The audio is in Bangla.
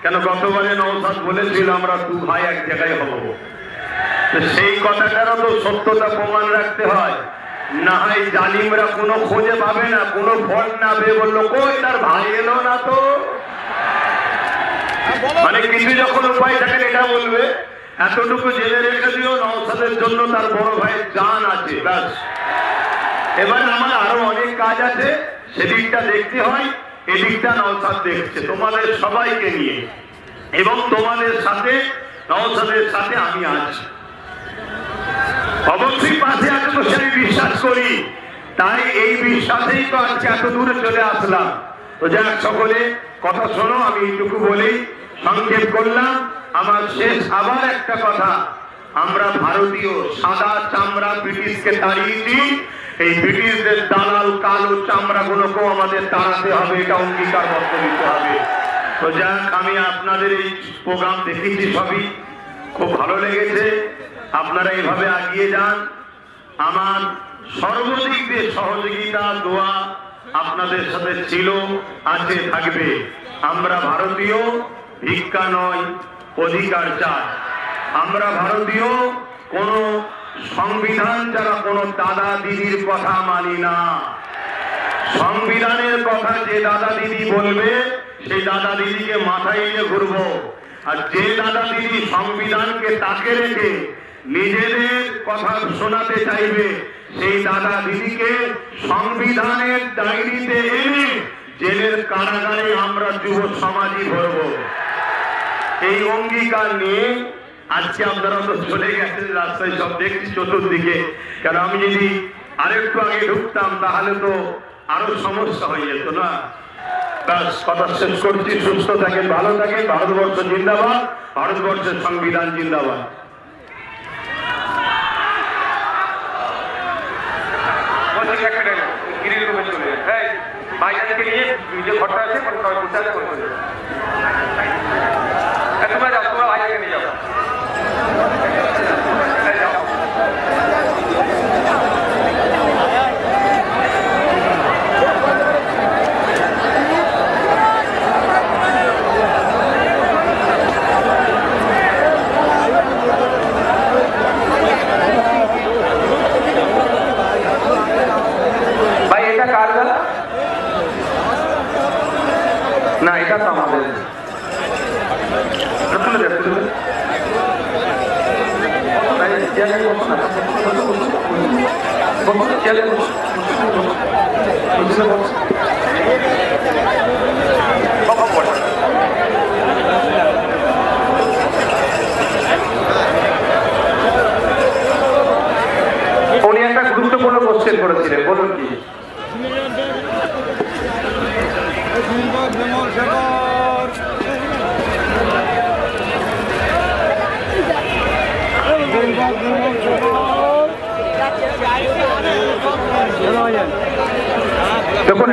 কেন গতবারে নওশাদ বলেছিল আমরা দু ভাই এক জায়গায় হব, সেই কথাটারও তো সত্যতা প্রমাণ রাখতে হয়। না হয় জালিমরা কোনো খোঁজে পাবে না, কোনো ফল না পেয়ে বললো কই তার ভাই এলো না তো, মানে কিছু যখন উপায় থাকে এটা বলবে এতটুকু জেনে রেখে দিও নওশাদের জন্য তার বড় ভাইয়ের জান আছে, ব্যাস। এবারে আমার আরো অনেক কাজ আছে, সেদিকটা দেখতে হয়, এদিকটা নওশাদ দেখছে তোমাদের সবাইকে নিয়ে, এবং তোমাদের সাথে নওশাদের সাথে আমি আছি, অবশ্যই পাশে আছে তো আমি বিশ্বাস করি। তাই এই বিশ্বাসেই তো আজকে এত দূরে চলে আসলাম। তো যাক সকলে কথা শোনো, আমি এইটুকু বলেই সংক্ষেপ করলাম। আমার শেষ আবার একটা কথা, আমরা ভারতীয় সাদা চামড়া ব্রিটিশকে তাড়িয়েছি, এই ব্রিটিশদের দালাল কালো চামড়া গুলোকেও আমাদের তাড়াতে হবে, এটা অঙ্গীকারবদ্ধ দিতে হবে। তো যাক, আমি আপনাদের এই প্রোগ্রাম দেখেছি, সবই খুব ভালো লেগেছে। আপনারা এইভাবে এগিয়ে যান, আমার সর্বদিক দিয়ে সহযোগিতা দোয়া আপনাদের সাথে ছিল, আছে, থাকবে। আমরা ভারতীয়, ভিক্ষা নয়, অধিকার চাই। আমরা ভারতীয়, কোন সংবিধান যারা কোন দাদা দিদির কথা মানি না। সংবিধানের কথা যে দাদা দিদি বলবে সেই দাদা দিদিকে মাথায় নিয়ে ঘুরবো, আর যে দাদা দিদি সংবিধানকে তাকে রেখে নিজেদের কথা শোনাতে চাইবে সেই দাদা দিদিকে সংবিধানের ডায়েরিতে এনে জেলের কারাগারে আমরা যুব সমাজই ভরব। এই অঙ্গীকার নিয়ে আজকে আপনারা তো চলে গেছেন রাস্তায়, সব দেখছি চতুর্দিকে। কারণ আমি যদি আরেকটু আগে ঢুকতাম তাহলে তো আরো সমস্যা হয়ে যেত না। ব্যাস, কথা শেষ করছি। সুস্থ থাকেন, ভালো থাকেন। ভারতবর্ষ জিন্দাবাদ, ভারতবর্ষের সংবিধান জিন্দাবাদ। ভাইজানকে নিয়ে যে ঘরটা আছে তোমরা যাও, তোমরা ভাইজানকে নিয়ে যাও। না, এটা তো আমাদের উনি একটা গুরুত্বপূর্ণ কোশ্চেন করেছিলেন, বলুন কি? দেখুন